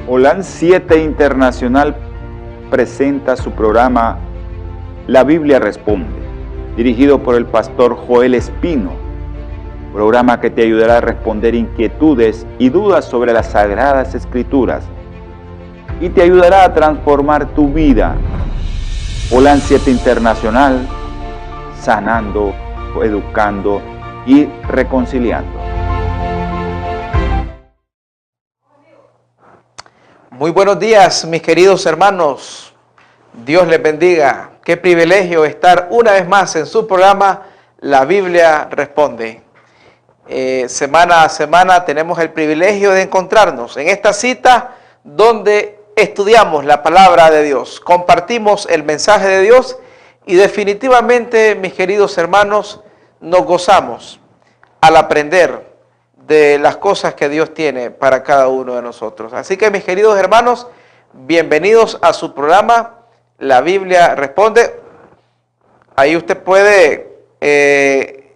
Holan 7 Internacional presenta su programa La Biblia Responde, dirigido por el pastor Joel Espino, programa que te ayudará a responder inquietudes y dudas sobre las Sagradas Escrituras y te ayudará a transformar tu vida. Holan 7 Internacional, sanando, educando y reconciliando. Muy buenos días, mis queridos hermanos. Dios les bendiga. Qué privilegio estar una vez más en su programa La Biblia Responde. Semana a semana tenemos el privilegio de encontrarnos en esta cita donde estudiamos la palabra de Dios, compartimos el mensaje de Dios y definitivamente, mis queridos hermanos, nos gozamos al aprender de las cosas que Dios tiene para cada uno de nosotros. Así que, mis queridos hermanos, bienvenidos a su programa La Biblia Responde. Ahí usted puede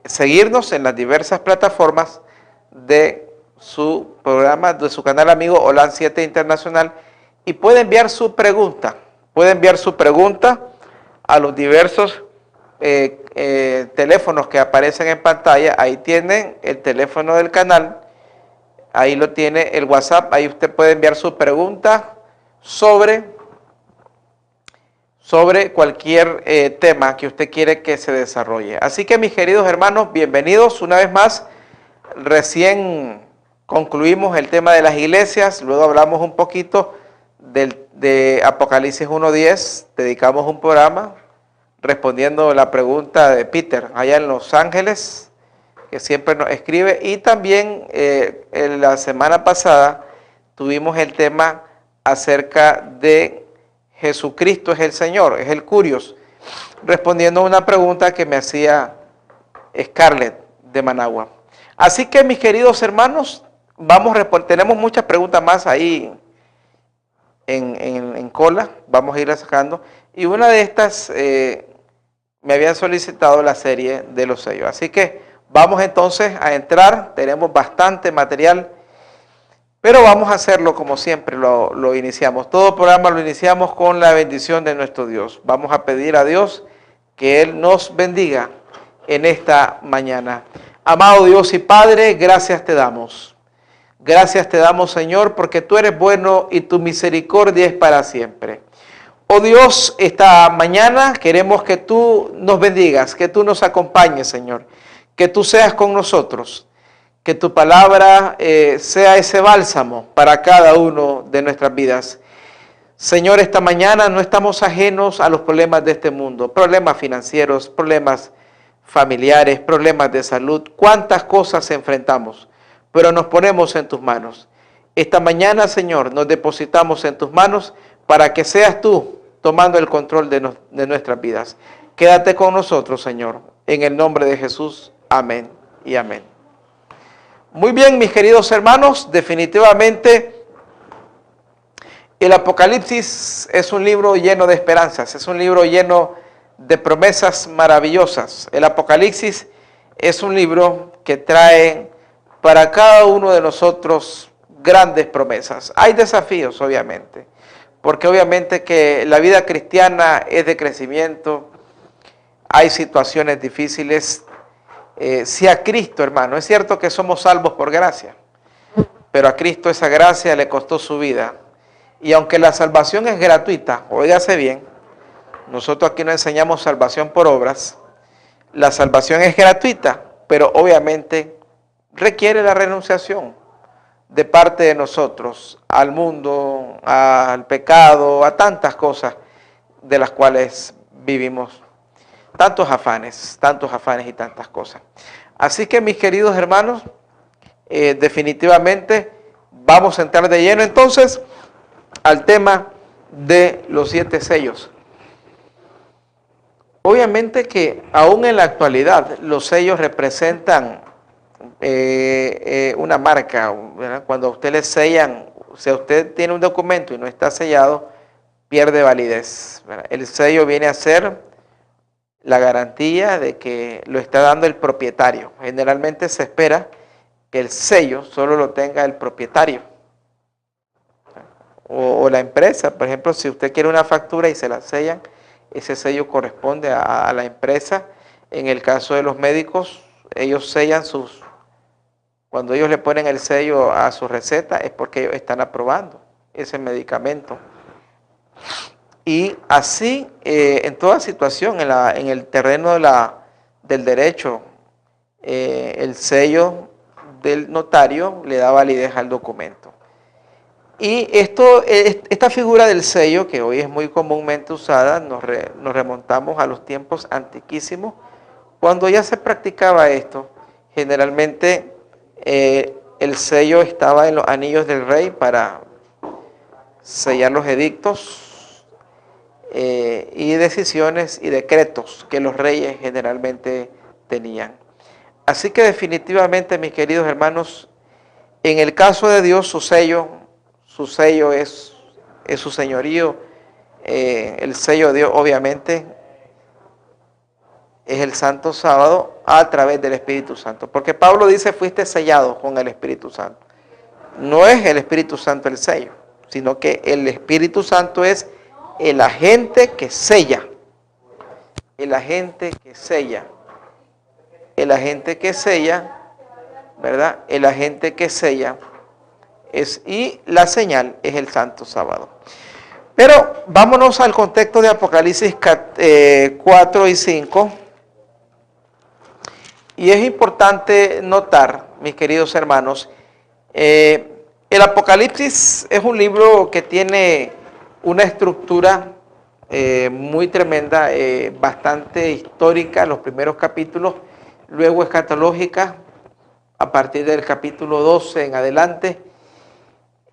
seguirnos en las diversas plataformas de su programa, de su canal amigo Holan 7 Internacional, y puede enviar su pregunta. Puede enviar su pregunta a los diversos teléfonos que aparecen en pantalla. Ahí tienen el teléfono del canal, ahí lo tiene el WhatsApp, ahí usted puede enviar su pregunta sobre cualquier tema que usted quiere que se desarrolle. Así que, mis queridos hermanos, bienvenidos una vez más. Recién concluimos el tema de las iglesias, luego hablamos un poquito de Apocalipsis 1:10, dedicamos un programa respondiendo la pregunta de Peter, allá en Los Ángeles, que siempre nos escribe. Y también en la semana pasada tuvimos el tema acerca de Jesucristo es el Señor, es el Curios, respondiendo a una pregunta que me hacía Scarlett de Managua. Así que, mis queridos hermanos, tenemos muchas preguntas más ahí en cola, vamos a ir sacando. Y una de estas me habían solicitado la serie de los sellos. Así que vamos entonces a entrar, tenemos bastante material, pero vamos a hacerlo como siempre lo iniciamos. Todo programa lo iniciamos con la bendición de nuestro Dios. Vamos a pedir a Dios que Él nos bendiga en esta mañana. Amado Dios y Padre, gracias te damos. Gracias te damos, Señor, porque tú eres bueno y tu misericordia es para siempre. Oh Dios, esta mañana queremos que tú nos bendigas, que tú nos acompañes, Señor, que tú seas con nosotros, que tu palabra sea ese bálsamo para cada uno de nuestras vidas. Señor, esta mañana no estamos ajenos a los problemas de este mundo, problemas financieros, problemas familiares, problemas de salud, cuántas cosas enfrentamos, pero nos ponemos en tus manos. Esta mañana, Señor, nos depositamos en tus manos para que seas tú tomando el control de nuestras vidas. Quédate con nosotros, Señor, en el nombre de Jesús. Amén y amén. Muy bien, mis queridos hermanos, definitivamente el Apocalipsis es un libro lleno de esperanzas, es un libro lleno de promesas maravillosas. El Apocalipsis es un libro que trae para cada uno de nosotros grandes promesas. Hay desafíos, obviamente, porque obviamente que la vida cristiana es de crecimiento, hay situaciones difíciles. Si a Cristo, hermano, es cierto que somos salvos por gracia, pero a Cristo esa gracia le costó su vida. Y aunque la salvación es gratuita, óigase bien, nosotros aquí no enseñamos salvación por obras, la salvación es gratuita, pero obviamente requiere la renunciación de parte de nosotros al mundo, al pecado, a tantas cosas de las cuales vivimos, tantos afanes y tantas cosas. Así que, mis queridos hermanos, definitivamente vamos a entrar de lleno entonces al tema de los 7 sellos. Obviamente que aún en la actualidad los sellos representan una marca, ¿verdad? Cuando a usted le sellan, si usted tiene un documento y no está sellado, pierde validez, ¿verdad? El sello viene a ser la garantía de que lo está dando el propietario. Generalmente se espera que el sello solo lo tenga el propietario. o la empresa. Por ejemplo, si usted quiere una factura y se la sellan, ese sello corresponde a la empresa. En el caso de los médicos, ellos sellan cuando ellos le ponen el sello a su receta, es porque ellos están aprobando ese medicamento. Y así, en toda situación, en el terreno del derecho, el sello del notario le da validez al documento. Y esta figura del sello, que hoy es muy comúnmente usada, nos remontamos a los tiempos antiquísimos, cuando ya se practicaba esto. Generalmente el sello estaba en los anillos del rey para sellar los edictos y decisiones y decretos que los reyes generalmente tenían. Así que definitivamente, mis queridos hermanos, en el caso de Dios, su sello es su señorío. El sello de Dios, obviamente, es el Santo Sábado a través del Espíritu Santo. Porque Pablo dice, fuiste sellado con el Espíritu Santo. No es el Espíritu Santo el sello, sino que el Espíritu Santo es el agente que sella. El agente que sella. El agente que sella, ¿verdad? El agente que sella y la señal es el Santo Sábado. Pero vámonos al contexto de Apocalipsis 4 y 5. Y es importante notar, mis queridos hermanos, el Apocalipsis es un libro que tiene una estructura muy tremenda, bastante histórica, los primeros capítulos, luego escatológica, a partir del capítulo 12 en adelante.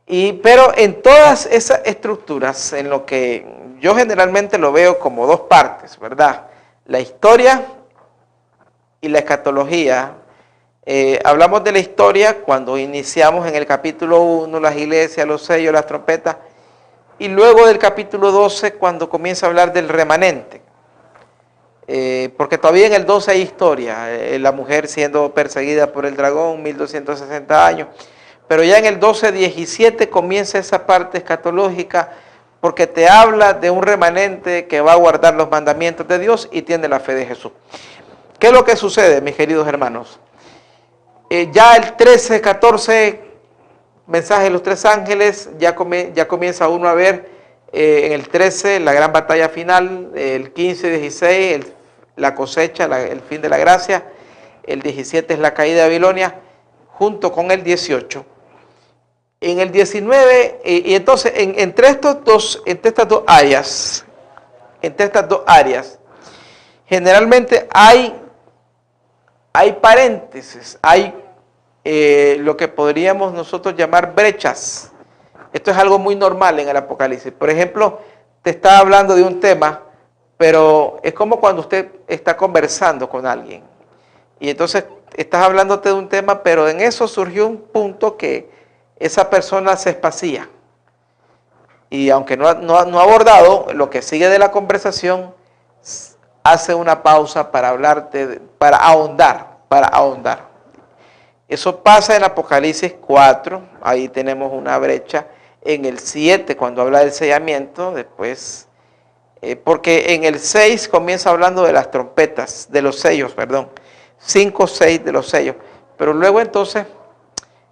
Pero en todas esas estructuras, en lo que yo generalmente lo veo como dos partes, ¿verdad? La historia y la escatología. Hablamos de la historia cuando iniciamos en el capítulo 1, las iglesias, los sellos, las trompetas, y luego del capítulo 12 cuando comienza a hablar del remanente. Porque todavía en el 12 hay historia, la mujer siendo perseguida por el dragón, 1260 años. Pero ya en el 12:17 comienza esa parte escatológica, porque te habla de un remanente que va a guardar los mandamientos de Dios y tiene la fe de Jesús. ¿Qué es lo que sucede, mis queridos hermanos? Ya el 13-14, mensaje de los tres ángeles, ya comienza uno a ver en el 13 la gran batalla final, el 15-16 la cosecha, el fin de la gracia, el 17 es la caída de Babilonia, junto con el 18. En el 19, y entonces entre estas dos áreas, generalmente hay paréntesis, hay lo que podríamos nosotros llamar brechas. Esto es algo muy normal en el Apocalipsis. Por ejemplo, te está hablando de un tema, pero es como cuando usted está conversando con alguien. Y entonces estás hablándote de un tema, pero en eso surgió un punto que esa persona se espacía. Y aunque no ha abordado lo que sigue de la conversación, hace una pausa para hablarte, para ahondar. Eso pasa en Apocalipsis 4, ahí tenemos una brecha. En el 7, cuando habla del sellamiento, después, porque en el 6 comienza hablando de las trompetas, de los sellos, 5, 6 de los sellos. Pero luego entonces,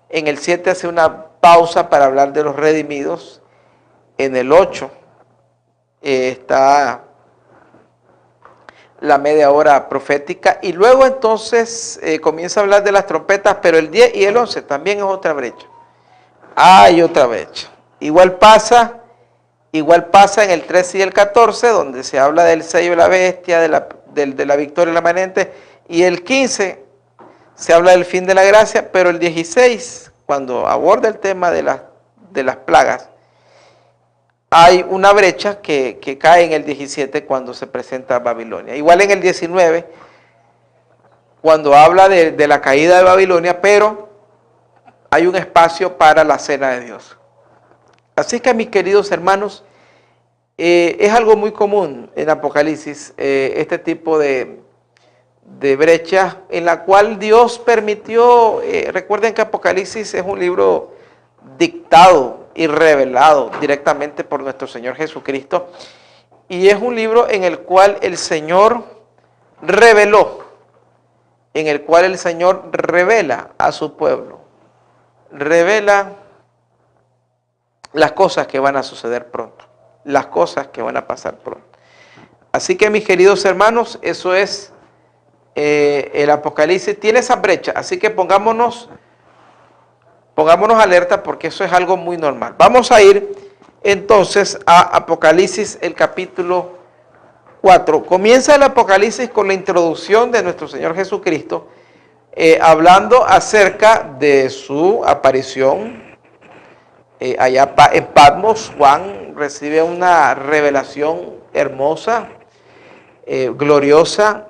en el 7 hace una pausa para hablar de los redimidos. En el 8 está la media hora profética. Y luego entonces comienza a hablar de las trompetas, pero el 10 y el 11 también es otra brecha. Hay otra brecha. Igual pasa en el 13 y el 14, donde se habla del sello de la bestia, de la victoria remanente. Y el 15 se habla del fin de la gracia, pero el 16, cuando aborda el tema de las plagas, hay una brecha que cae en el 17 cuando se presenta Babilonia. Igual en el 19, cuando habla de la caída de Babilonia, pero hay un espacio para la cena de Dios. Así que, mis queridos hermanos, es algo muy común en Apocalipsis, este tipo de brecha en la cual Dios permitió. Recuerden que Apocalipsis es un libro dictado y revelado directamente por nuestro Señor Jesucristo. Y es un libro en el cual el Señor reveló, en el cual el Señor revela a su pueblo, revela las cosas que van a suceder pronto, las cosas que van a pasar pronto. Así que, mis queridos hermanos, eso es el Apocalipsis. Tiene esa brecha, así que pongámonos alerta, porque eso es algo muy normal. Vamos a ir entonces a Apocalipsis, el capítulo 4. Comienza el Apocalipsis con la introducción de nuestro Señor Jesucristo, hablando acerca de su aparición. Allá en Patmos, Juan recibe una revelación hermosa, gloriosa,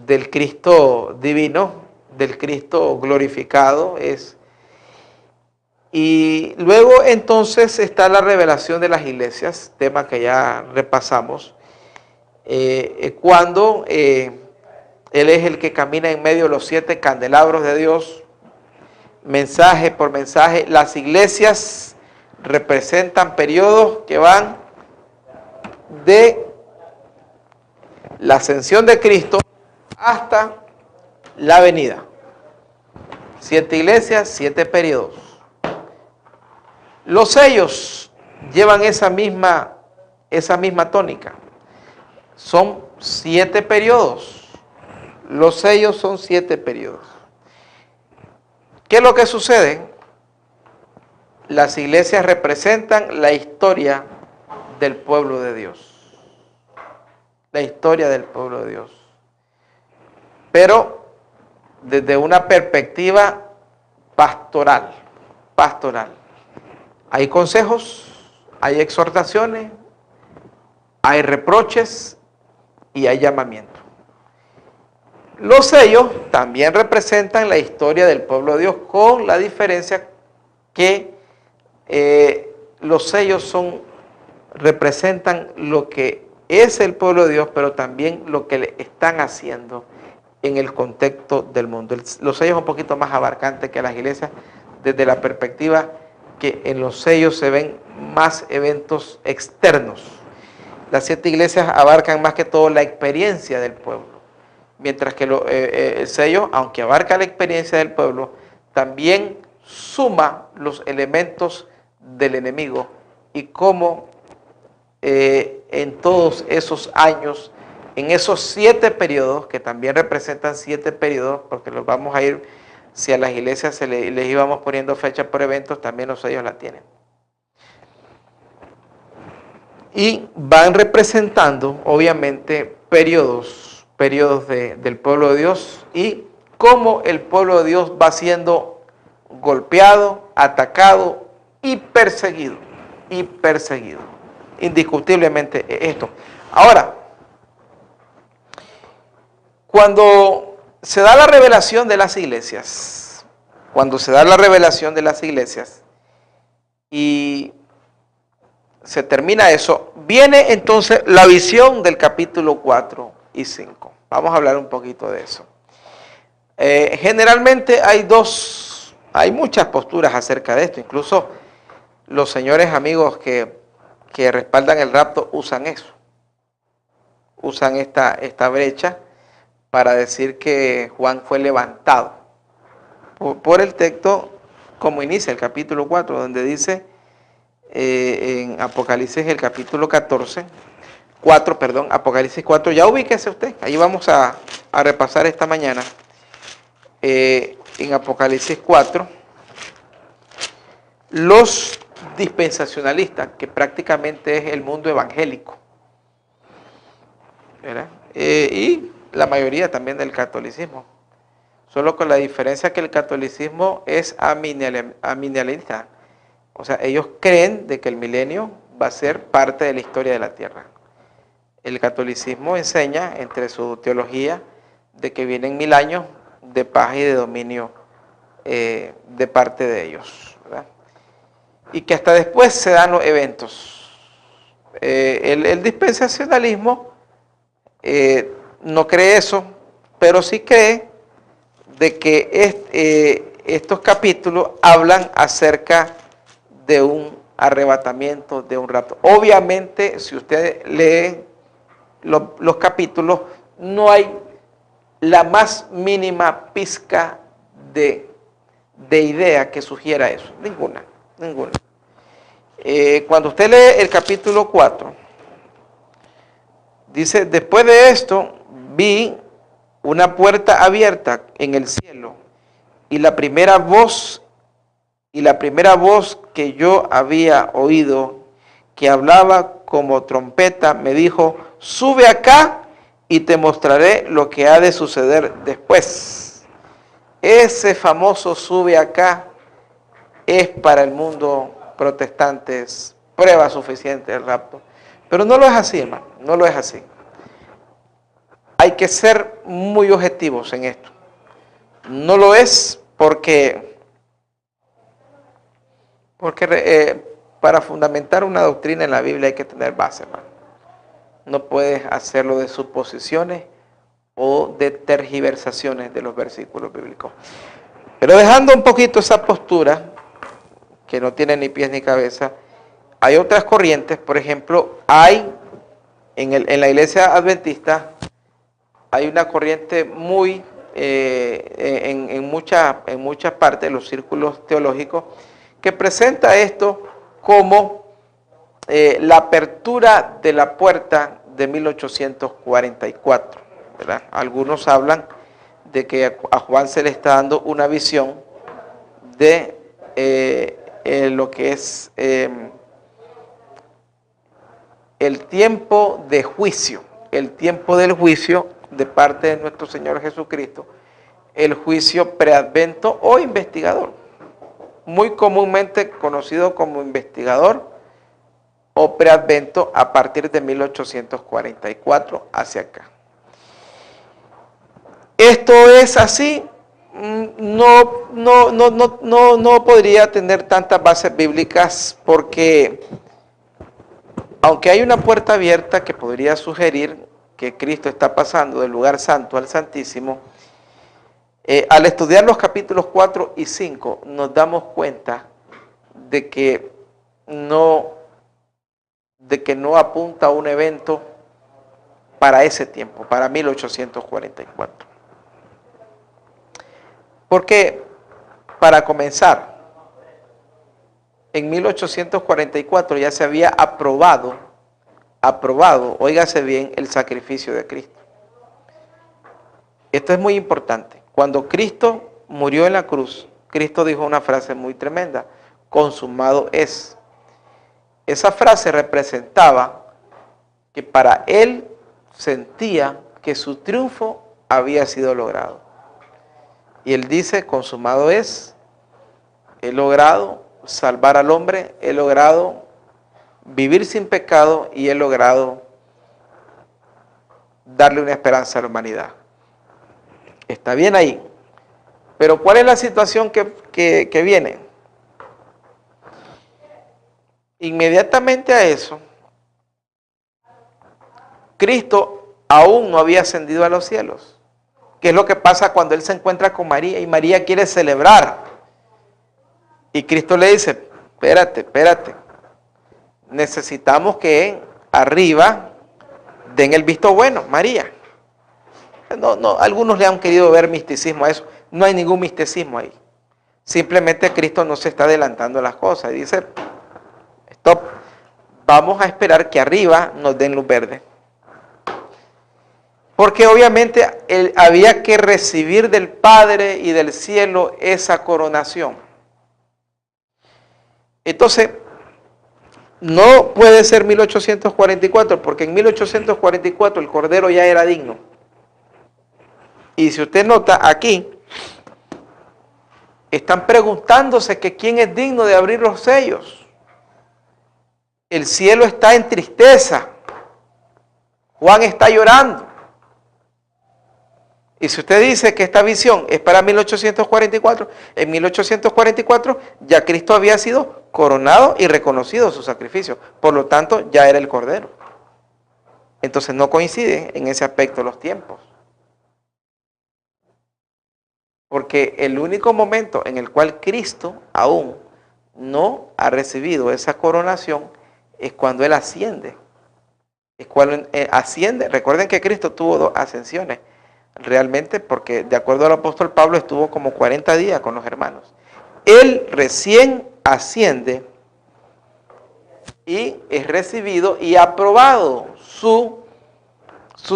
del Cristo divino, del Cristo glorificado. Y luego entonces está la revelación de las iglesias, tema que ya repasamos, cuando Él es el que camina en medio de los 7 candelabros de Dios, mensaje por mensaje. Las iglesias representan periodos que van de la ascensión de Cristo hasta la venida. 7 iglesias, 7 periodos. Los sellos llevan esa misma tónica. Son 7 periodos. Los sellos son 7 periodos. ¿Qué es lo que sucede? Las iglesias representan la historia del pueblo de Dios. La historia del pueblo de Dios. Pero desde una perspectiva pastoral. Hay consejos, hay exhortaciones, hay reproches y hay llamamiento. Los sellos también representan la historia del pueblo de Dios, con la diferencia que los sellos representan lo que es el pueblo de Dios, pero también lo que le están haciendo en el contexto del mundo. Los sellos son un poquito más abarcantes que las iglesias, desde la perspectiva que en los sellos se ven más eventos externos. Las 7 iglesias abarcan más que todo la experiencia del pueblo. Mientras que el sello, aunque abarca la experiencia del pueblo, también suma los elementos del enemigo y cómo en todos esos años, en esos 7 periodos, que también representan 7 periodos, porque los vamos a ir, si a las iglesias les íbamos poniendo fecha por eventos, también los sellos la tienen. Y van representando, obviamente, periodos del pueblo de Dios, y cómo el pueblo de Dios va siendo golpeado, atacado y perseguido. Indiscutiblemente esto. Ahora, cuando se da la revelación de las iglesias, y se termina eso, viene entonces la visión del capítulo 4 y 5. Vamos a hablar un poquito de eso. Generalmente hay muchas posturas acerca de esto. Incluso los señores amigos que respaldan el rapto usan eso. Usan esta brecha para decir que Juan fue levantado. Por el texto, como inicia el capítulo 4, donde dice en Apocalipsis el capítulo 4, Apocalipsis 4, ya ubíquese usted, ahí vamos a repasar esta mañana. En Apocalipsis 4, los dispensacionalistas, que prácticamente es el mundo evangélico, ¿verdad? Y la mayoría también del catolicismo, solo con la diferencia que el catolicismo es amilenialista. O sea, ellos creen de que el milenio va a ser parte de la historia de la tierra. El catolicismo enseña, entre su teología, de que vienen 1000 años de paz y de dominio de parte de ellos, ¿verdad? Y que hasta después se dan los eventos. El dispensacionalismo no cree eso, pero sí cree de que estos capítulos hablan acerca de un arrebatamiento, de un rapto. Obviamente, si usted lee los capítulos, no hay la más mínima pizca de idea que sugiera eso. Ninguna. Cuando usted lee el capítulo 4, dice, después de esto vi una puerta abierta en el cielo y la primera voz que yo había oído, que hablaba como trompeta, me dijo, sube acá y te mostraré lo que ha de suceder después. Ese famoso sube acá es para el mundo protestante, es prueba suficiente del rapto. Pero no lo es así, hermano, no lo es así. Hay que ser muy objetivos en esto. No lo es porque para fundamentar una doctrina en la Biblia hay que tener base, hermano. No puedes hacerlo de suposiciones o de tergiversaciones de los versículos bíblicos. Pero dejando un poquito esa postura, que no tiene ni pies ni cabeza, hay otras corrientes. Por ejemplo, hay en la iglesia adventista, hay una corriente muy, en muchas partes de los círculos teológicos, que presenta esto como la apertura de la puerta de 1844, ¿verdad? Algunos hablan de que a Juan se le está dando una visión de lo que es el tiempo de juicio, el tiempo del juicio de parte de nuestro Señor Jesucristo, el juicio preadvento o investigador, muy comúnmente conocido como investigador o preadvento a partir de 1844 hacia acá. Esto es así, no podría tener tantas bases bíblicas porque aunque hay una puerta abierta que podría sugerir que Cristo está pasando del lugar santo al santísimo, al estudiar los capítulos 4 y 5 nos damos cuenta de que no apunta a un evento para ese tiempo, para 1844. Porque, para comenzar, en 1844 ya se había aprobado, óigase bien, el sacrificio de Cristo. Esto es muy importante. Cuando Cristo murió en la cruz, Cristo dijo una frase muy tremenda, consumado es. Esa frase representaba que para él sentía que su triunfo había sido logrado. Y él dice, consumado es, he logrado salvar al hombre, he logrado vivir sin pecado y he logrado darle una esperanza a la humanidad. Está bien ahí. Pero ¿cuál es la situación que viene? Inmediatamente a eso, Cristo aún no había ascendido a los cielos. ¿Qué es lo que pasa cuando Él se encuentra con María y María quiere celebrar? Y Cristo le dice, espérate. Necesitamos que arriba den el visto bueno, María. No, algunos le han querido ver misticismo a eso. No hay ningún misticismo ahí. Simplemente Cristo no se está adelantando las cosas. Y dice, stop, vamos a esperar que arriba nos den luz verde. Porque obviamente él había que recibir del Padre y del cielo esa coronación. Entonces, no puede ser 1844, porque en 1844 el Cordero ya era digno. Y si usted nota aquí, están preguntándose que quién es digno de abrir los sellos. El cielo está en tristeza. Juan está llorando. Y si usted dice que esta visión es para 1844, en 1844 ya Cristo había sido coronado y reconocido su sacrificio. Por lo tanto, ya era el Cordero. Entonces no coinciden en ese aspecto los tiempos. Porque el único momento en el cual Cristo aún no ha recibido esa coronación es cuando Él asciende. Es cuando asciende. Recuerden que Cristo tuvo 2 ascensiones, realmente, porque de acuerdo al apóstol Pablo estuvo como 40 días con los hermanos. Él recién asciende y es recibido y aprobado su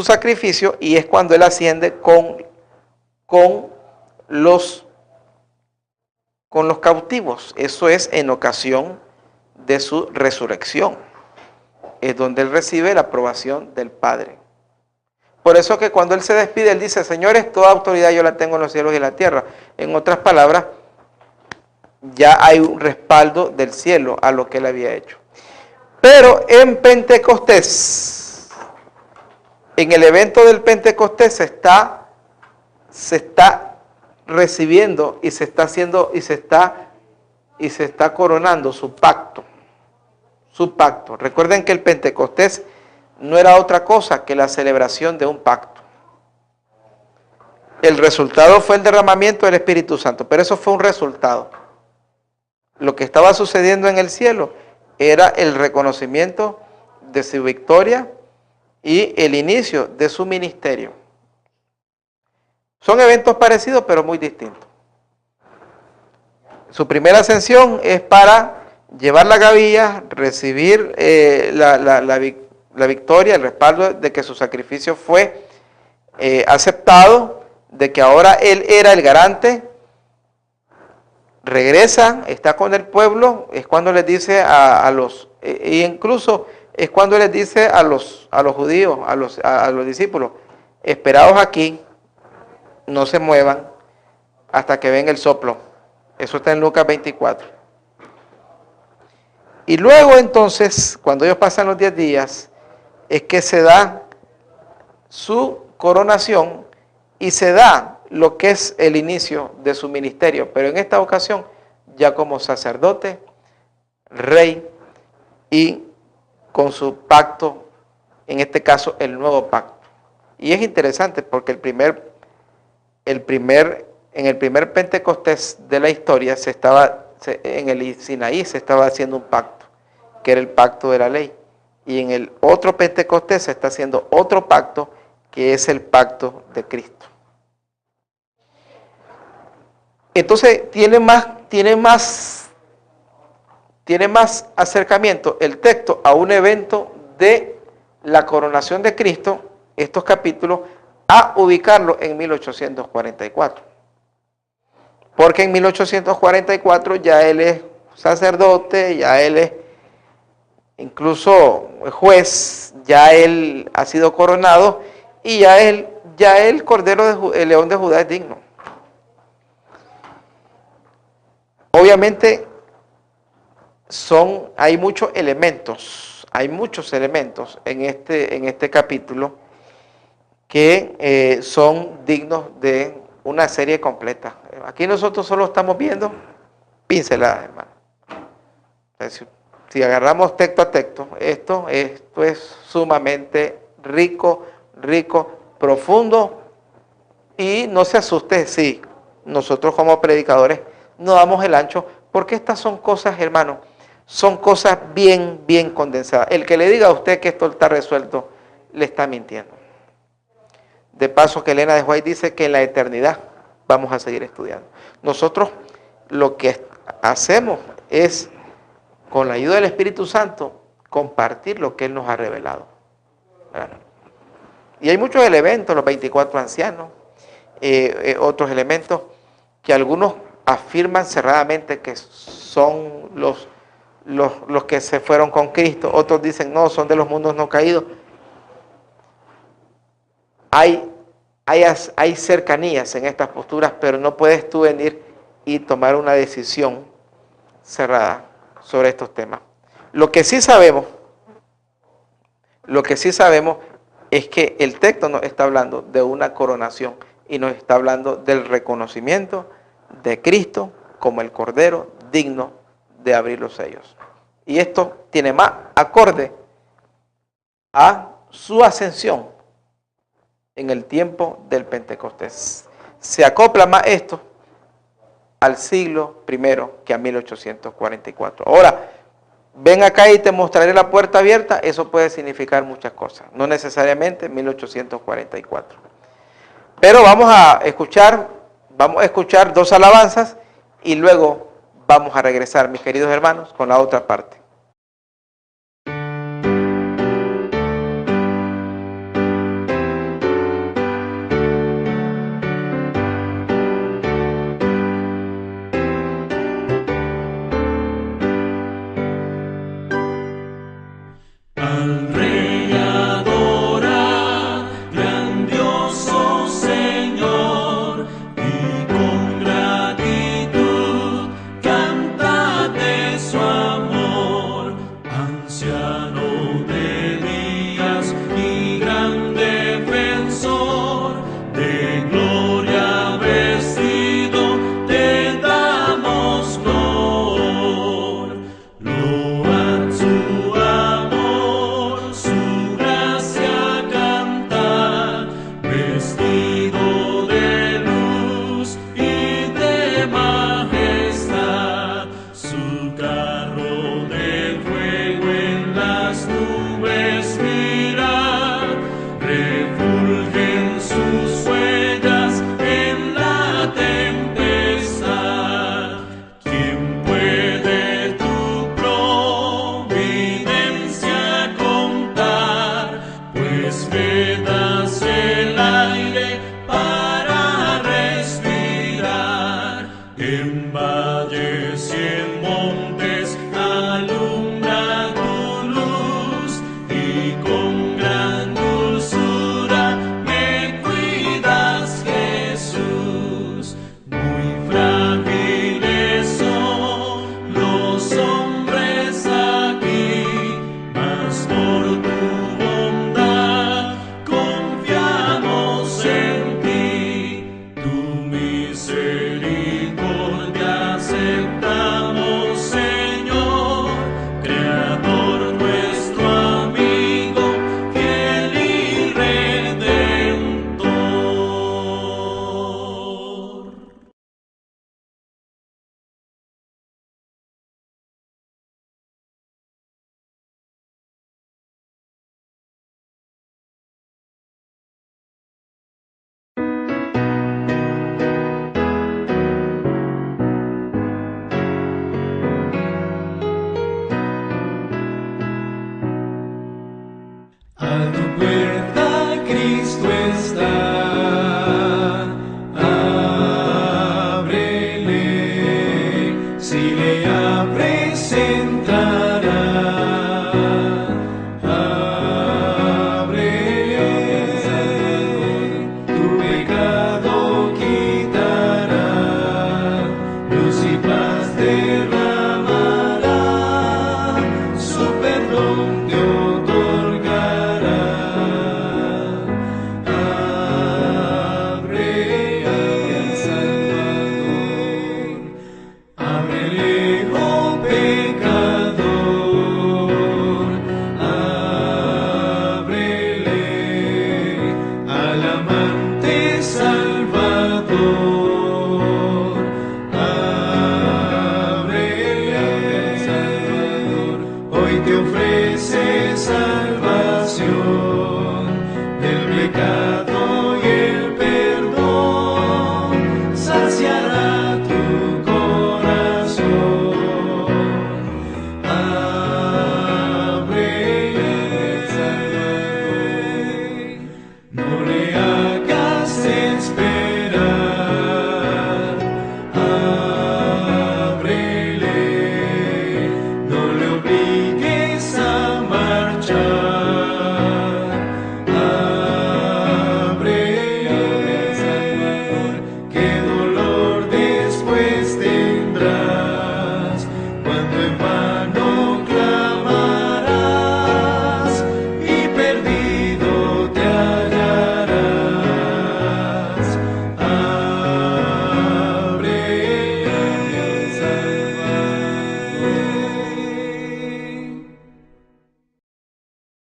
sacrificio, y es cuando Él asciende con los cautivos. Eso es en ocasión de su resurrección. Es donde Él recibe la aprobación del Padre. Por eso que cuando Él se despide, Él dice: señores, toda autoridad yo la tengo en los cielos y en la tierra. En otras palabras, ya hay un respaldo del cielo a lo que Él había hecho. Pero en Pentecostés, en el evento del Pentecostés, se está recibiendo y se está haciendo y se está coronando su pacto. Su pacto. Recuerden que el Pentecostés no era otra cosa que la celebración de un pacto. El resultado fue el derramamiento del Espíritu Santo, pero eso fue un resultado. Lo que estaba sucediendo en el cielo era el reconocimiento de su victoria y el inicio de su ministerio. Son eventos parecidos, pero muy distintos. Su primera ascensión es para llevar la gavilla, recibir la victoria, el respaldo de que su sacrificio fue aceptado, de que ahora Él era el garante. Regresa, está con el pueblo, es cuando les dice e incluso es cuando les dice a los judíos, a los discípulos: esperaos aquí, no se muevan hasta que venga el soplo. Eso está en Lucas 24. Y luego entonces, cuando ellos pasan los 10 días, es que se da su coronación y se da lo que es el inicio de su ministerio, pero en esta ocasión ya como sacerdote, rey y con su pacto, en este caso el nuevo pacto. Y es interesante porque en el primer Pentecostés de la historia en el Sinaí se estaba haciendo un pacto, que era el pacto de la ley. Y en el otro Pentecostés se está haciendo otro pacto, que es el pacto de Cristo. Entonces tiene más acercamiento el texto a un evento de la coronación de Cristo, estos capítulos, a ubicarlo en 1844. Porque en 1844 ya Él es sacerdote, ya Él es incluso juez, ya Él ha sido coronado y ya el Cordero el León de Judá es digno. Obviamente hay muchos elementos en este capítulo que son dignos de una serie completa. Aquí nosotros solo estamos viendo pinceladas, hermano. Si agarramos texto a texto, esto es sumamente rico, profundo, y no se asuste si nosotros como predicadores no damos el ancho, porque estas son cosas, hermano, son cosas bien condensadas. El que le diga a usted que esto está resuelto, le está mintiendo. De paso que Elena de White dice que en la eternidad vamos a seguir estudiando. Nosotros lo que hacemos es, con la ayuda del Espíritu Santo, compartir lo que Él nos ha revelado. Y hay muchos elementos, los 24 ancianos, otros elementos que algunos afirman cerradamente que son los que se fueron con Cristo, otros dicen no, son de los mundos no caídos. Hay cercanías en estas posturas, pero no puedes tú venir y tomar una decisión cerrada sobre estos temas. Lo que sí sabemos es que el texto nos está hablando de una coronación y nos está hablando del reconocimiento de Cristo como el Cordero digno de abrir los sellos. Y esto tiene más acorde a su ascensión en el tiempo del Pentecostés. Se acopla más esto al siglo I que a 1844. Ahora, ven acá y te mostraré la puerta abierta, eso puede significar muchas cosas, no necesariamente 1844. Pero vamos a escuchar 2 alabanzas y luego vamos a regresar, mis queridos hermanos, con la otra parte.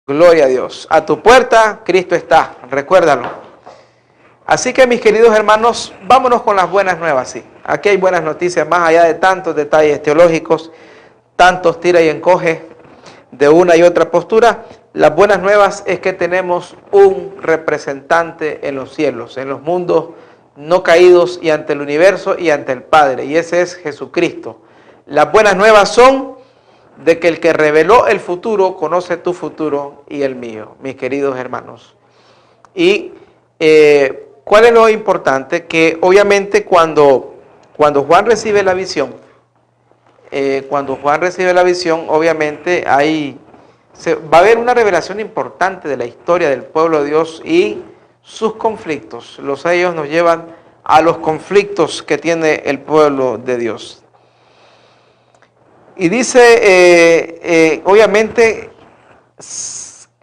Gloria a Dios. A tu puerta Cristo está, recuérdalo. Así que mis queridos hermanos, vámonos con las buenas nuevas, sí. Aquí hay buenas noticias, más allá de tantos detalles teológicos, tantos tira y encoge de una y otra postura. Las buenas nuevas es que tenemos un representante en los cielos, en los mundos no caídos y ante el universo y ante el Padre, y ese es Jesucristo. Las buenas nuevas son de que el que reveló el futuro conoce tu futuro y el mío, mis queridos hermanos. Y ¿cuál es lo importante? Que obviamente cuando Juan recibe la visión, obviamente va a haber una revelación importante de la historia del pueblo de Dios y sus conflictos. Los sellos nos llevan a los conflictos que tiene el pueblo de Dios. Y dice, obviamente,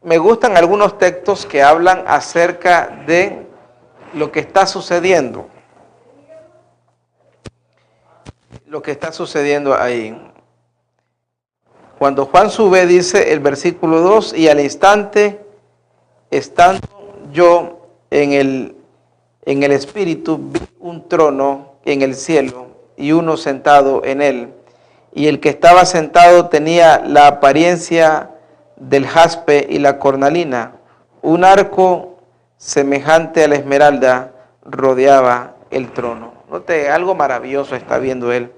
me gustan algunos textos que hablan acerca de lo que está sucediendo. Lo que está sucediendo ahí. Cuando Juan sube, dice el versículo 2, y al instante, estando yo en el espíritu, vi un trono en el cielo y uno sentado en él. Y el que estaba sentado tenía la apariencia del jaspe y la cornalina. Un arco semejante a la esmeralda rodeaba el trono. Note, algo maravilloso está viendo él.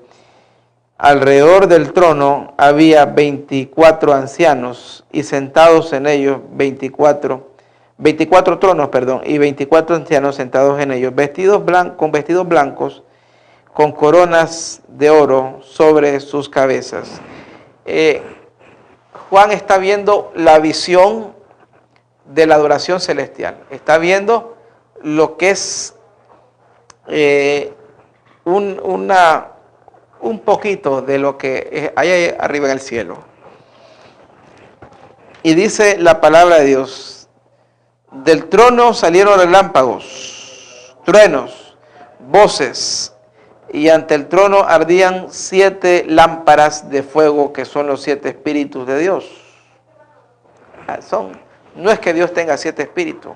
Alrededor del trono había 24 ancianos y sentados en ellos 24 tronos, y 24 ancianos sentados en ellos, con vestidos blancos, con coronas de oro sobre sus cabezas. Juan está viendo la visión de la adoración celestial. Está viendo lo que es un poquito de lo que hay ahí arriba en el cielo. Y dice la palabra de Dios: del trono salieron relámpagos, truenos, voces, y ante el trono ardían 7 lámparas de fuego, que son los 7 espíritus de Dios. No es que Dios tenga 7 espíritus,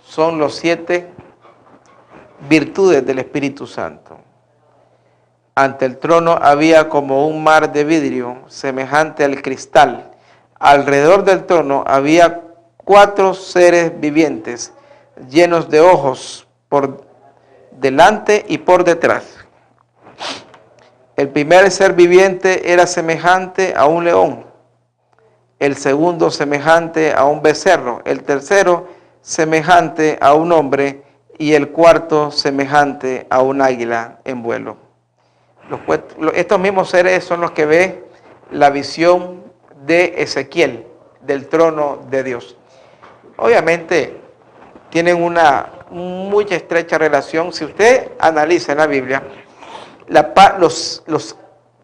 son los 7 virtudes del Espíritu Santo. Ante el trono había como un mar de vidrio semejante al cristal. Alrededor del trono había 4 seres vivientes llenos de ojos por delante y por detrás. El primer ser viviente era semejante a un león, el segundo semejante a un becerro, el tercero semejante a un hombre y el cuarto semejante a un águila en vuelo. Estos mismos seres son los que ve la visión de Ezequiel, del trono de Dios. Obviamente tienen una muy estrecha relación. Si usted analiza en la Biblia, los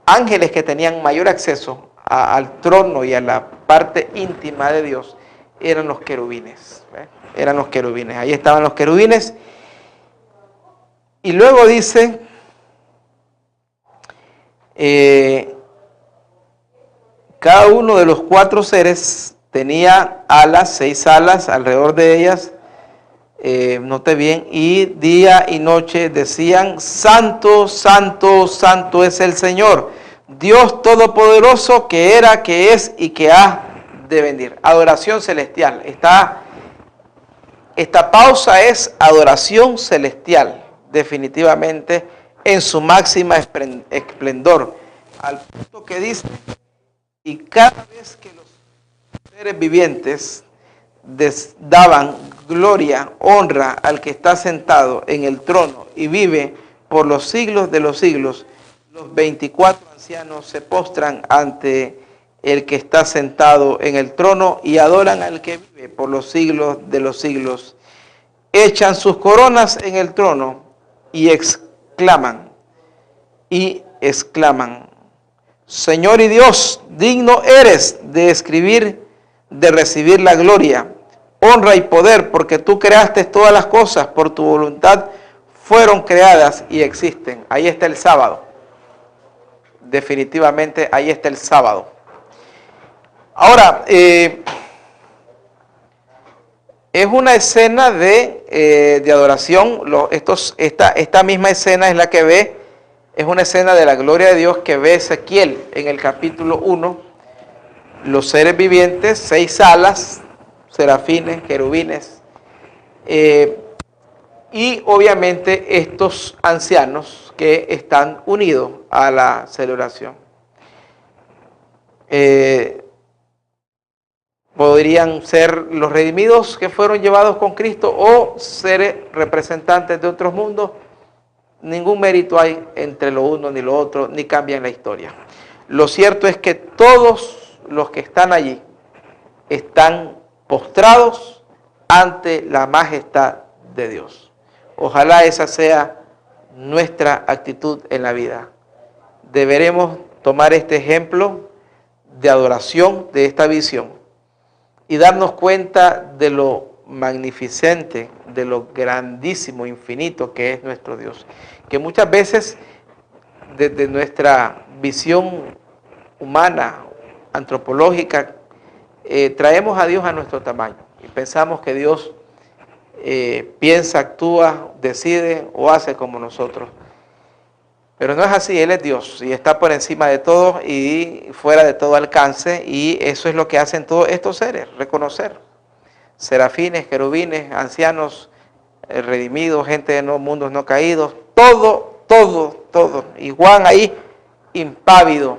ángeles que tenían mayor acceso al trono y a la parte íntima de Dios eran los querubines. Eran los querubines. Ahí estaban los querubines. Y luego dice, cada uno de los 4 seres tenía alas, 6 alas alrededor de ellas. Note bien, y día y noche decían: Santo, Santo, Santo es el Señor, Dios Todopoderoso, que era, que es y que ha de venir. Adoración celestial. Esta pausa es adoración celestial, definitivamente, en su máxima esplendor, al punto que dice: y cada vez que los seres vivientes daban gloria, honra al que está sentado en el trono y vive por los siglos de los siglos, los 24 ancianos se postran ante el que está sentado en el trono y adoran al que vive por los siglos de los siglos. Echan sus coronas en el trono y exclaman, Señor y Dios, digno eres de recibir la gloria, honra y poder, porque tú creaste todas las cosas, por tu voluntad fueron creadas y existen. Ahí está el sábado. Definitivamente ahí está el sábado. Ahora, Es una escena de adoración. Esta misma escena es la que ve, es una escena de la gloria de Dios que ve Ezequiel en el capítulo 1. Los seres vivientes, 6 alas, serafines, querubines, y obviamente estos ancianos que están unidos a la celebración. Podrían ser los redimidos que fueron llevados con Cristo o seres representantes de otros mundos. Ningún mérito hay entre lo uno ni lo otro, ni cambian la historia. Lo cierto es que todos los que están allí están postrados ante la majestad de Dios. Ojalá esa sea nuestra actitud en la vida. Deberemos tomar este ejemplo de adoración, de esta visión, y darnos cuenta de lo magnificente, de lo grandísimo, infinito que es nuestro Dios. Que muchas veces, desde nuestra visión humana, antropológica, traemos a Dios a nuestro tamaño y pensamos que Dios piensa, actúa, decide o hace como nosotros. Pero no es así. Él es Dios y está por encima de todo y fuera de todo alcance, y eso es lo que hacen todos estos seres, reconocer. Serafines, querubines, ancianos, redimidos, gente de no mundos no caídos, todo. Y Juan ahí, impávido,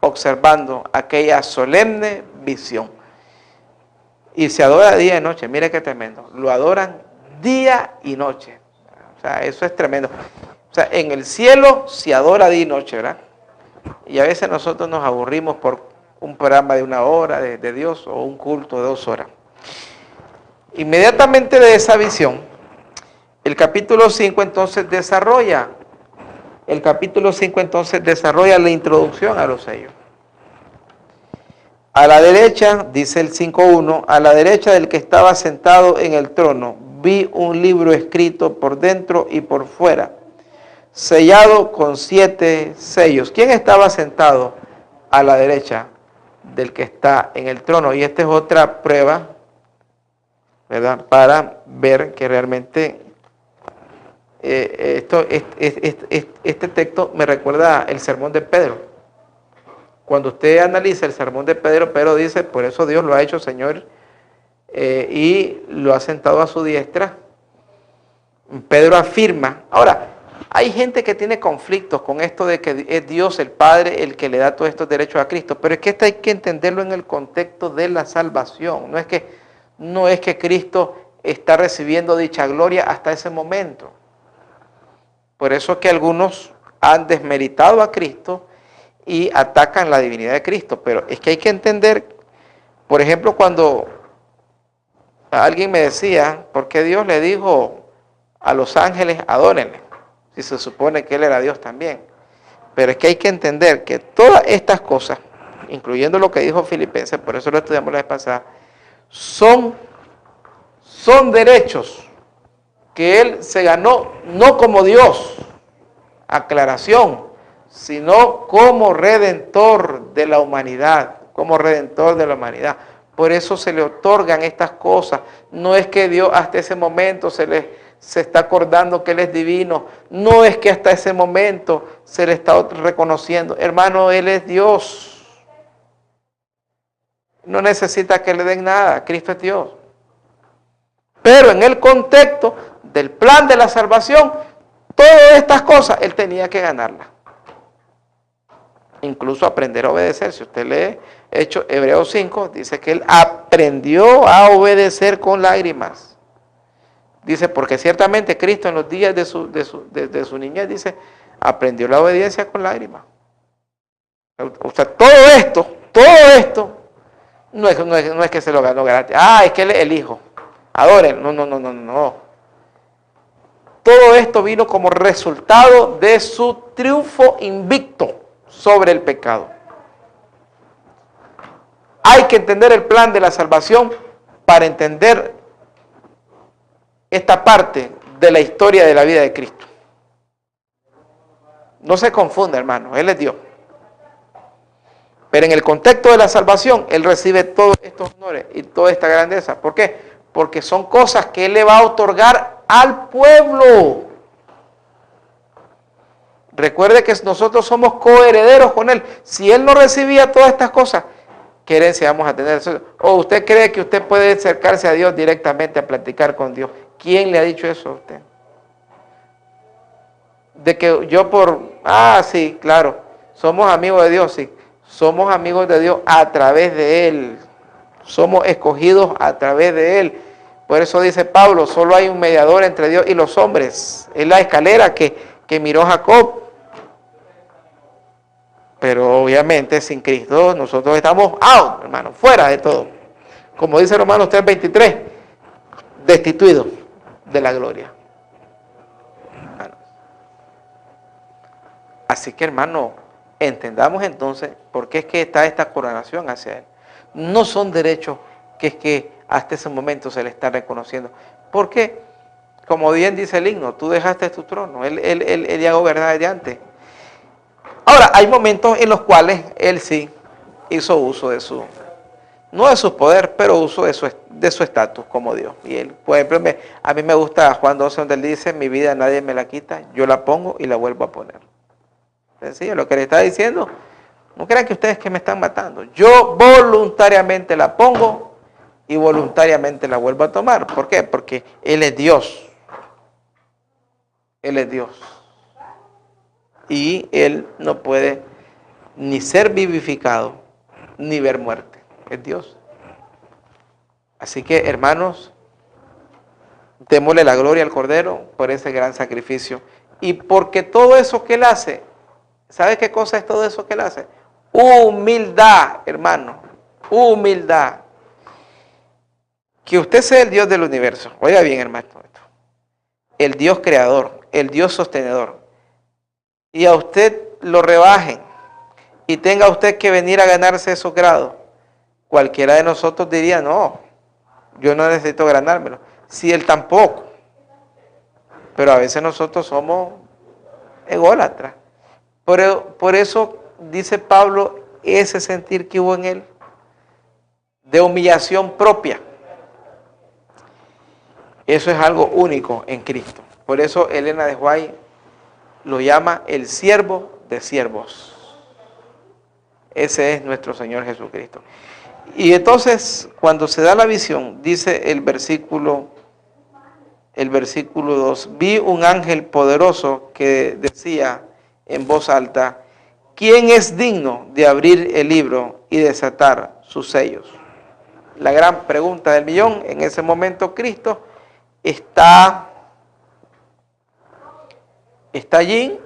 observando aquella solemne visión. Y se adora día y noche. Mire qué tremendo. Lo adoran día y noche. O sea, eso es tremendo. O sea, en el cielo se adora día y noche, ¿verdad? Y a veces nosotros nos aburrimos por un programa de 1 hora de Dios o un culto de 2 horas. Inmediatamente de esa visión, el capítulo 5 entonces desarrolla la introducción a los sellos. A la derecha, dice el 5.1, a la derecha del que estaba sentado en el trono, vi un libro escrito por dentro y por fuera, sellado con 7 sellos. ¿Quién estaba sentado a la derecha del que está en el trono? Y esta es otra prueba, ¿verdad?, para ver que realmente este texto me recuerda el sermón de Pedro. Cuando usted analiza el sermón de Pedro, Pedro dice, por eso Dios lo ha hecho Señor y lo ha sentado a su diestra. Pedro afirma. Ahora, hay gente que tiene conflictos con esto de que es Dios el Padre el que le da todos estos derechos a Cristo, pero es que esto hay que entenderlo en el contexto de la salvación. No es que Cristo está recibiendo dicha gloria hasta ese momento. Por eso es que algunos han desmeritado a Cristo y atacan la divinidad de Cristo. Pero es que hay que entender, por ejemplo, cuando alguien me decía, ¿por qué Dios le dijo a los ángeles, adórenle? Si se supone que Él era Dios también. Pero es que hay que entender que todas estas cosas, incluyendo lo que dijo Filipenses, por eso lo estudiamos la vez pasada, son derechos que Él se ganó no como Dios, aclaración, sino como redentor de la humanidad, Por eso se le otorgan estas cosas. No es que Dios hasta ese momento se está acordando que Él es divino. No es que hasta ese momento se le está reconociendo. Hermano, Él es Dios. No necesita que le den nada. Cristo es Dios. Pero en el contexto del plan de la salvación, todas estas cosas Él tenía que ganarlas. Incluso aprender a obedecer. Si usted lee Hebreos 5, dice que Él aprendió a obedecer con lágrimas. Dice, porque ciertamente Cristo en los días de su niñez, dice, aprendió la obediencia con lágrimas. O sea, todo esto, no es que se lo ganó gratis. Es que Él es el Hijo. Adoren. No. Todo esto vino como resultado de su triunfo invicto sobre el pecado. Hay que entender el plan de la salvación para entender esta parte de la historia de la vida de Cristo. No se confunda, hermano, Él es Dios. Pero en el contexto de la salvación, Él recibe todos estos honores y toda esta grandeza. ¿Por qué? porque son cosas que Él le va a otorgar al pueblo. Recuerde que nosotros somos coherederos con Él. Si Él no recibía todas estas cosas, ¿qué herencia vamos a tener? ¿O usted cree que usted puede acercarse a Dios directamente a platicar con Dios? ¿Quién le ha dicho eso a usted? De que yo sí, claro, somos amigos de Dios, sí. Somos amigos de Dios a través de Él. Somos escogidos a través de Él. Por eso dice Pablo, solo hay un mediador entre Dios y los hombres. Es la escalera que miró Jacob. Pero obviamente sin Cristo nosotros estamos out, hermano, fuera de todo. Como dice Romanos 3:23, destituidos de la gloria. Hermano. Así que, hermano, entendamos entonces por qué es que está esta coronación hacia Él. No son derechos que es que hasta ese momento se le está reconociendo. Porque, como bien dice el himno, tú dejaste tu trono, Él ya gobernaba desde antes. Ahora, hay momentos en los cuales Él sí hizo uso de no de su poder, pero uso de su estatus como Dios. Y Él, por ejemplo, a mí me gusta Juan 12, donde Él dice, mi vida nadie me la quita, yo la pongo y la vuelvo a poner. Sencillo, lo que le está diciendo, no crean que ustedes que me están matando. Yo voluntariamente la pongo y voluntariamente la vuelvo a tomar. ¿Por qué? Porque Él es Dios. Él es Dios. Y Él no puede ni ser vivificado, ni ver muerte. Es Dios. Así que, hermanos, démosle la gloria al Cordero por ese gran sacrificio. Y porque todo eso que Él hace, ¿sabe qué cosa es todo eso que Él hace? Humildad, hermano. Humildad. Que usted sea el Dios del universo. Oiga bien, hermano. El Dios creador, el Dios sostenedor. Y a usted lo rebajen y tenga usted que venir a ganarse esos grados, cualquiera de nosotros diría, no, yo no necesito ganármelo. Si Él tampoco. Pero a veces nosotros somos ególatras. Por eso dice Pablo, ese sentir que hubo en Él, de humillación propia. Eso es algo único en Cristo. Por eso Elena de White lo llama el siervo de siervos. Ese es nuestro Señor Jesucristo. Y entonces, cuando se da la visión, dice el versículo 2, vi un ángel poderoso que decía en voz alta, ¿quién es digno de abrir el libro y desatar sus sellos? La gran pregunta del millón, en ese momento Cristo está allí.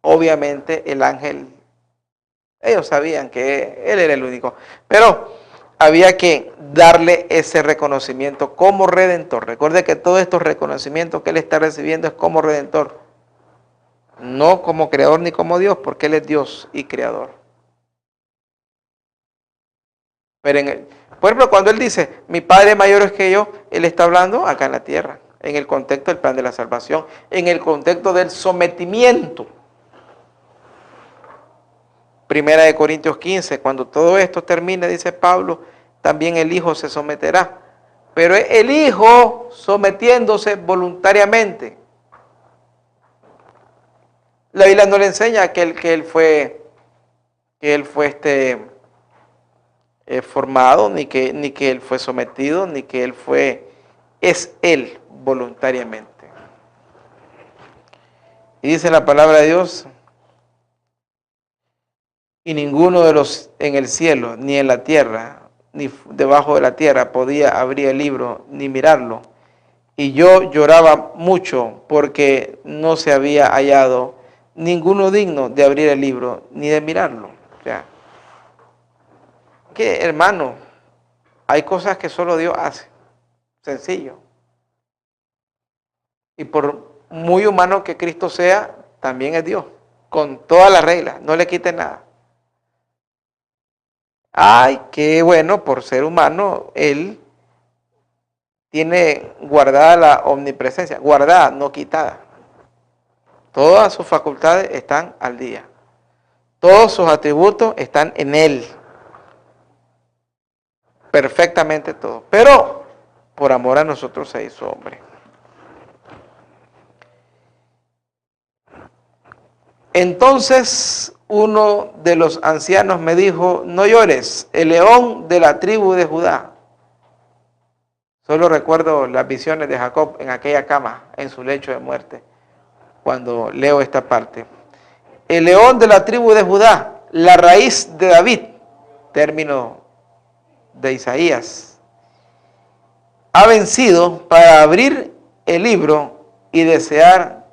Obviamente el ángel, ellos sabían que Él era el único, pero había que darle ese reconocimiento como redentor. Recuerde que todos estos reconocimientos que Él está recibiendo es como redentor, no como creador ni como Dios, porque Él es Dios y creador. Pero por ejemplo, cuando Él dice, mi Padre mayor es que yo, Él está hablando acá en la tierra, en el contexto del plan de la salvación, en el contexto del sometimiento. Primera de Corintios 15, cuando todo esto termine, dice Pablo, también el Hijo se someterá. Pero el Hijo sometiéndose voluntariamente. La Biblia no le enseña que él fue formado, ni que Él fue sometido, ni que Él fue... Es Él voluntariamente. Y dice la palabra de Dios, y ninguno de los en el cielo, ni en la tierra, ni debajo de la tierra podía abrir el libro, ni mirarlo. Y yo lloraba mucho porque no se había hallado ninguno digno de abrir el libro, ni de mirarlo. O sea, que hermano, hay cosas que solo Dios hace. Sencillo. Y por muy humano que Cristo sea, también es Dios. Con todas las reglas, no le quite nada. Ay, qué bueno, por ser humano, Él tiene guardada la omnipresencia. Guardada, no quitada. Todas sus facultades están al día. Todos sus atributos están en Él. Perfectamente todo. Pero por amor a nosotros se hizo hombre. Entonces uno de los ancianos me dijo, no llores, el león de la tribu de Judá. Solo recuerdo las visiones de Jacob en aquella cama, en su lecho de muerte, cuando leo esta parte. El león de la tribu de Judá, la raíz de David, término de Isaías, ha vencido para abrir el libro y desear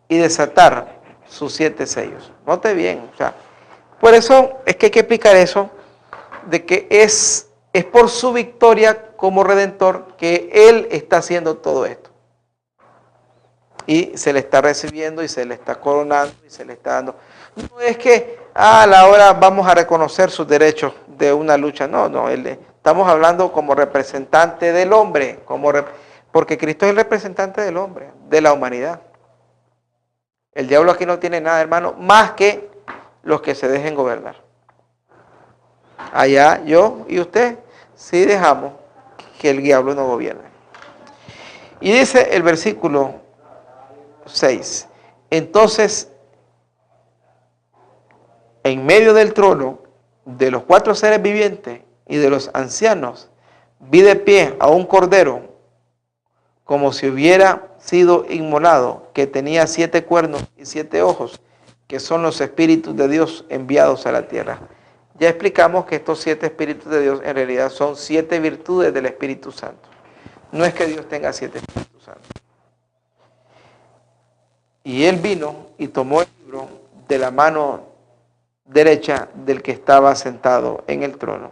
y desatar sus 7 sellos. Note bien, o sea, por eso es que hay que explicar eso, de que es por su victoria como Redentor que Él está haciendo todo esto. Y se le está recibiendo y se le está coronando y se le está dando. No es que a la hora vamos a reconocer sus derechos de una lucha, no, estamos hablando como representante del hombre, porque Cristo es el representante del hombre, de la humanidad. El diablo aquí no tiene nada, hermano, más que los que se dejen gobernar. Allá yo y usted sí dejamos que el diablo nos gobierne. Y dice el versículo 6, entonces en medio del trono de los 4 seres vivientes y de los ancianos vi de pie a un cordero como si hubiera sido inmolado, que tenía 7 cuernos y 7 ojos, que son los espíritus de Dios enviados a la tierra. Ya explicamos que estos 7 espíritus de Dios en realidad son 7 virtudes del Espíritu Santo. No es que Dios tenga 7 Espíritus Santos. Y él vino y tomó el libro de la mano derecha del que estaba sentado en el trono.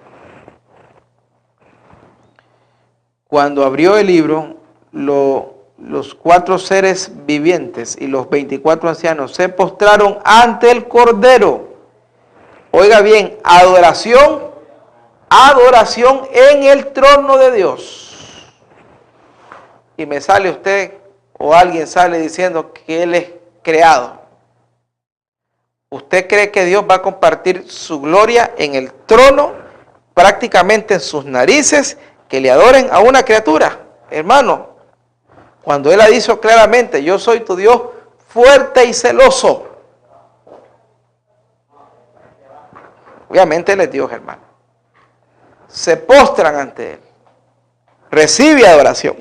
Cuando abrió el libro, los 4 seres vivientes y los 24 ancianos se postraron ante el Cordero. Oiga bien, adoración en el trono de Dios. Y me sale usted o alguien sale diciendo que Él es creado. ¿Usted cree que Dios va a compartir su gloria en el trono, prácticamente en sus narices, que le adoren a una criatura? Hermano, cuando Él ha dicho claramente, yo soy tu Dios fuerte y celoso. Obviamente Él es Dios, hermano. Se postran ante Él. Recibe adoración.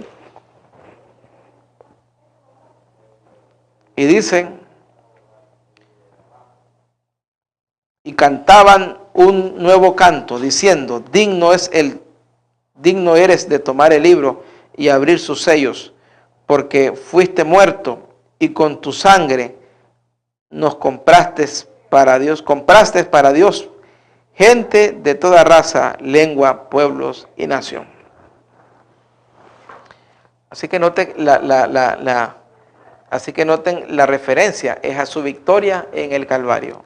Y dicen, y cantaban un nuevo canto, diciendo, digno eres de tomar el libro y abrir sus sellos, porque fuiste muerto y con tu sangre nos compraste para Dios gente de toda raza, lengua, pueblos y nación. Así que noten la referencia es a su victoria en el Calvario.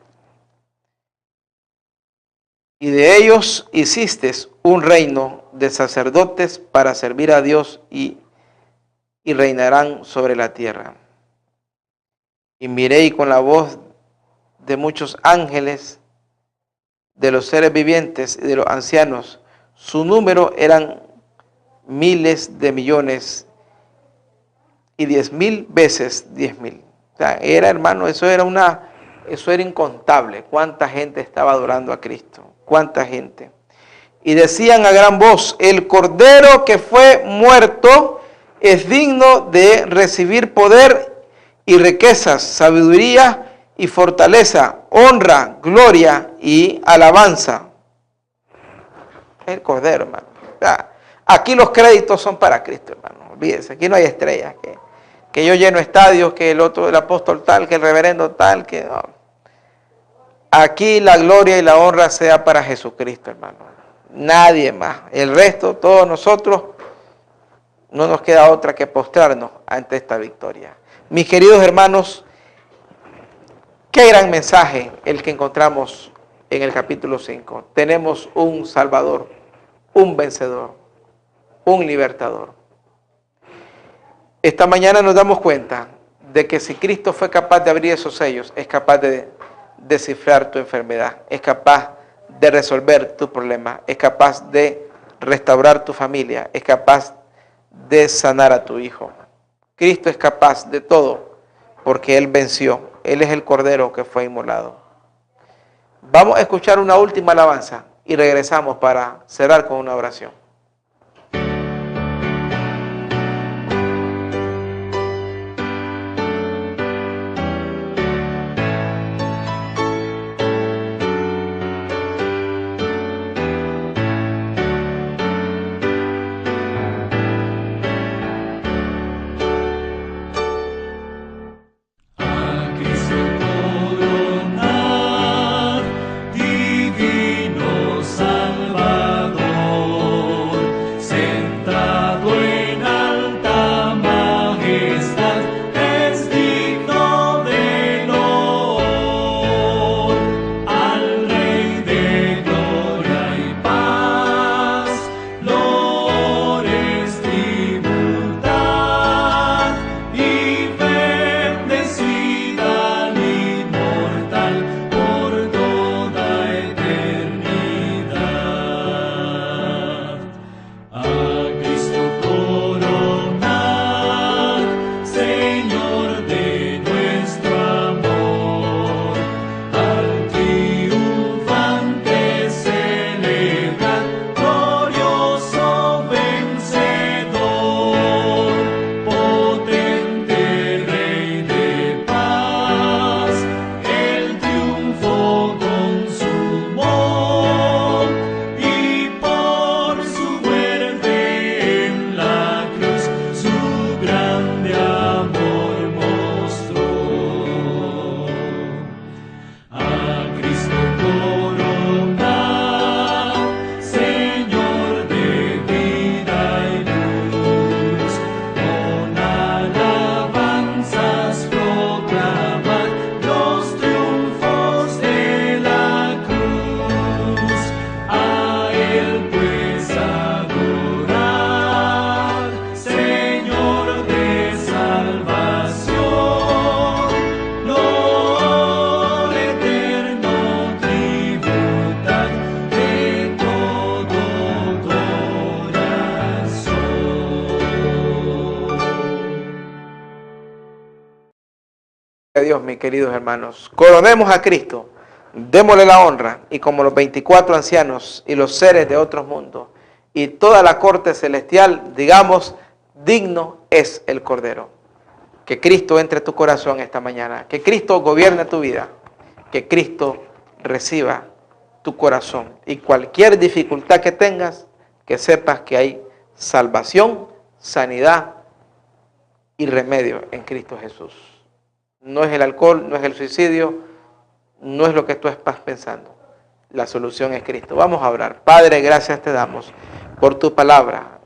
Y de ellos hiciste un reino de sacerdotes para servir a Dios y reinarán sobre la tierra. Y miré y con la voz de muchos ángeles, de los seres vivientes y de los ancianos, su número eran miles de millones y 10,000 veces 10,000. O sea, hermano, eso era incontable. Cuánta gente estaba adorando a Cristo. Cuánta gente. Y decían a gran voz, el Cordero que fue muerto es digno de recibir poder y riquezas, sabiduría y fortaleza, honra, gloria y alabanza. El Cordero, hermano. Aquí los créditos son para Cristo, hermano. Olvídese, aquí no hay estrellas. Que yo lleno estadios, que el otro, el apóstol tal, que el reverendo tal, que no. Aquí la gloria y la honra sea para Jesucristo, hermano. Nadie más. El resto, todos nosotros, no nos queda otra que postrarnos ante esta victoria. Mis queridos hermanos, qué gran mensaje el que encontramos en el capítulo 5. Tenemos un Salvador, un vencedor, un libertador. Esta mañana nos damos cuenta de que si Cristo fue capaz de abrir esos sellos, es capaz de descifrar tu enfermedad, es capaz de resolver tu problema, es capaz de restaurar tu familia, es capaz de sanar a tu hijo. Cristo es capaz de todo porque Él venció. Él es el Cordero que fue inmolado. Vamos a escuchar una última alabanza y regresamos para cerrar con una oración. Dios, mis queridos hermanos, coronemos a Cristo, démosle la honra, y como los 24 ancianos y los seres de otros mundos y toda la corte celestial, digamos, digno es el Cordero. Que Cristo entre en tu corazón esta mañana, que Cristo gobierne tu vida, que Cristo reciba tu corazón, y cualquier dificultad que tengas, que sepas que hay salvación, sanidad y remedio en Cristo Jesús. No es el alcohol, no es el suicidio, no es lo que tú estás pensando. La solución es Cristo. Vamos a orar. Padre, gracias te damos por tu palabra.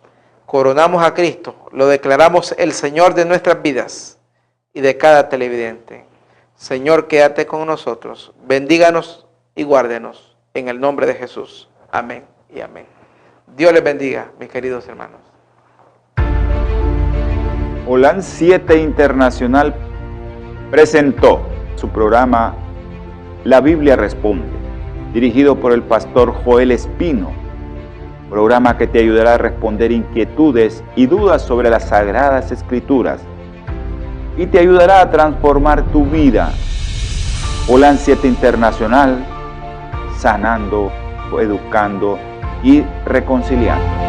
Coronamos a Cristo, lo declaramos el Señor de nuestras vidas y de cada televidente. Señor, quédate con nosotros. Bendíganos y guárdenos en el nombre de Jesús. Amén y amén. Dios les bendiga, mis queridos hermanos. Holan 7 Internacional presentó su programa La Biblia Responde, dirigido por el pastor Joel Espino, programa que te ayudará a responder inquietudes y dudas sobre las Sagradas Escrituras y te ayudará a transformar tu vida. Holan 7 Internacional, sanando, educando y reconciliando.